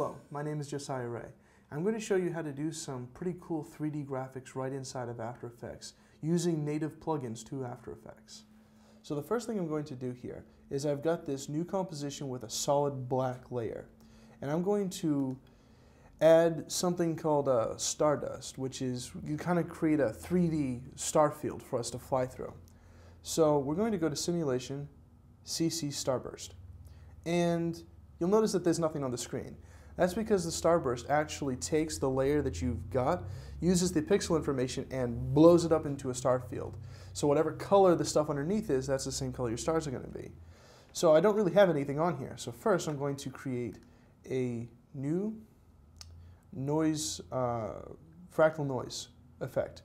Hello, my name is Josiah Rea. I'm going to show you how to do some pretty cool 3D graphics right inside of After Effects using native plugins to After Effects. So the first thing I'm going to do here is I've got this new composition with a solid black layer. And I'm going to add something called Stardust, which is you kind of create a 3D Starfield for us to fly through. So we're going to go to Simulation, CC Starburst. And you'll notice that there's nothing on the screen. That's because the Starburst actually takes the layer that you've got, uses the pixel information, and blows it up into a star field. So whatever color the stuff underneath is, that's the same color your stars are going to be. So I don't really have anything on here. So first I'm going to create a new noise, fractal noise effect.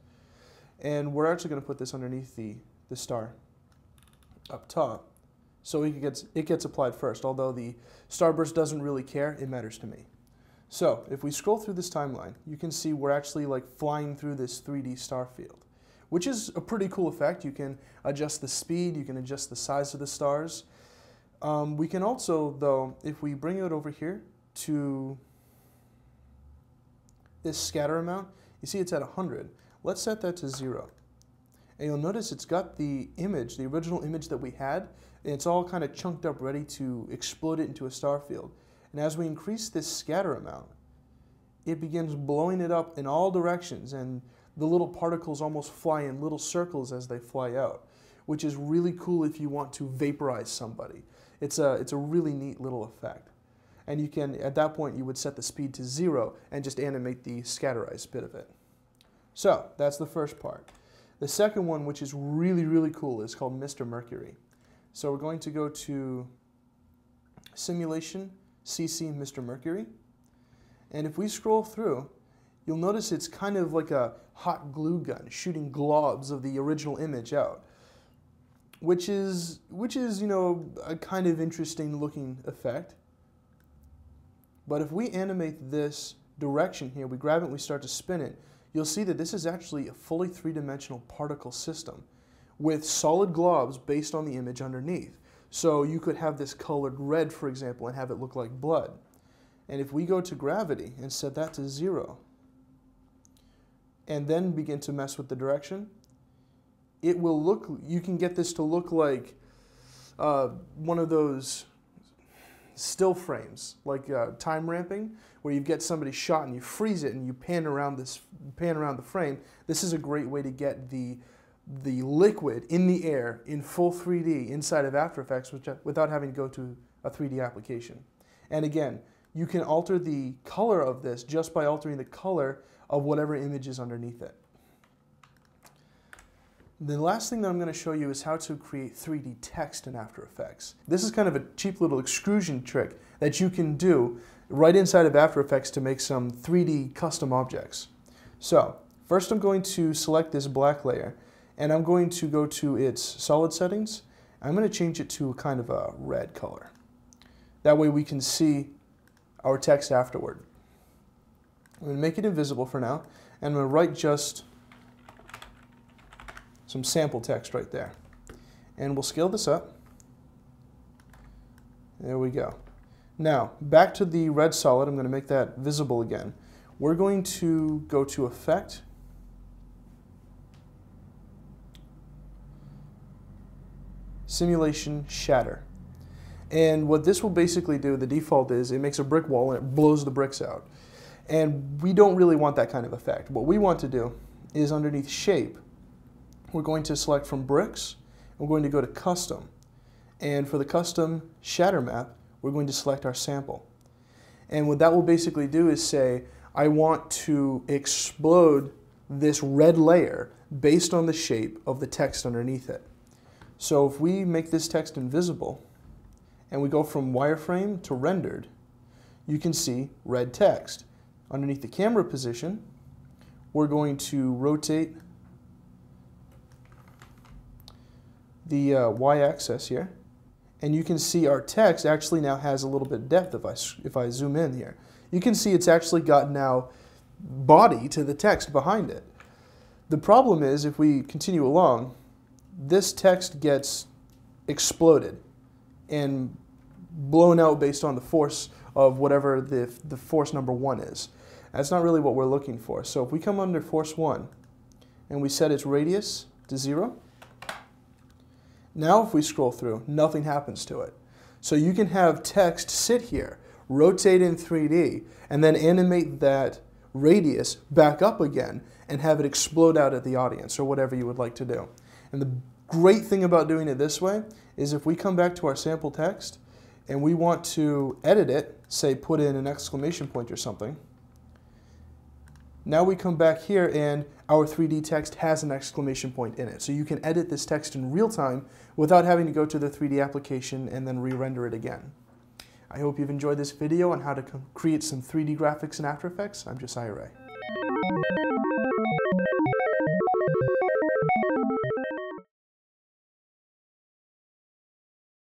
And we're actually going to put this underneath the star up top. So it gets applied first, although the Starburst doesn't really care, it matters to me. So if we scroll through this timeline, you can see we're actually like flying through this 3D star field, which is a pretty cool effect. You can adjust the speed, you can adjust the size of the stars. We can also, though, if we bring it over here to this scatter amount, you see it's at 100. Let's set that to 0. And you'll notice it's got the image, the original image that we had, and it's all kind of chunked up, ready to explode it into a star field. And as we increase this scatter amount, it begins blowing it up in all directions, and the little particles almost fly in little circles as they fly out, which is really cool if you want to vaporize somebody. It's a really neat little effect. And you can, at that point, you would set the speed to 0 and just animate the scatterized bit of it. So that's the first part. The second one, which is really, really cool, is called Mr. Mercury. So we're going to go to Simulation, CC Mr. Mercury. And if we scroll through, you'll notice it's kind of like a hot glue gun shooting globs of the original image out, which is you know, a kind of interesting looking effect. But if we animate this direction here, we grab it and we start to spin it, you'll see that this is actually a fully three-dimensional particle system with solid globs based on the image underneath. So you could have this colored red, for example, and have it look like blood. And if we go to gravity and set that to 0, and then begin to mess with the direction, it will look, you can get this to look like one of those still frames, like time ramping, where you get somebody shot and you freeze it and you pan around the frame. This is a great way to get the liquid in the air in full 3D inside of After Effects without having to go to a 3D application. And again, you can alter the color of this just by altering the color of whatever image is underneath it. The last thing that I'm going to show you is how to create 3D text in After Effects. This is kind of a cheap little extrusion trick that you can do right inside of After Effects to make some 3D custom objects. So, first I'm going to select this black layer, and I'm going to go to its solid settings. I'm going to change it to a kind of a red color. That way we can see our text afterward. I'm going to make it invisible for now, and I'm going to write just some sample text right there. And we'll scale this up. There we go. Now, back to the red solid, I'm going to make that visible again. We're going to go to Effect, Simulation, Shatter. And what this will basically do, the default is, it makes a brick wall and it blows the bricks out. And we don't really want that kind of effect. What we want to do is underneath Shape, we're going to select from Bricks, and we're going to go to Custom. And for the custom shatter map, we're going to select our sample. And what that will basically do is say, I want to explode this red layer based on the shape of the text underneath it. So if we make this text invisible, and we go from wireframe to rendered, you can see red text. Underneath the camera position, we're going to rotate the y-axis here, and you can see our text actually now has a little bit of depth if I zoom in here. You can see it's actually got now body to the text behind it. The problem is, if we continue along, this text gets exploded and blown out based on the force of whatever the force number 1 is. That's not really what we're looking for. So if we come under force 1 and we set its radius to 0, now if we scroll through, nothing happens to it. So you can have text sit here, rotate in 3D, and then animate that radius back up again and have it explode out at the audience or whatever you would like to do. And the great thing about doing it this way is if we come back to our sample text and we want to edit it, say put in an exclamation point or something, now we come back here and our 3D text has an exclamation point in it. So you can edit this text in real time without having to go to the 3D application and then re-render it again. I hope you've enjoyed this video on how to create some 3D graphics in After Effects. I'm Josiah Rea.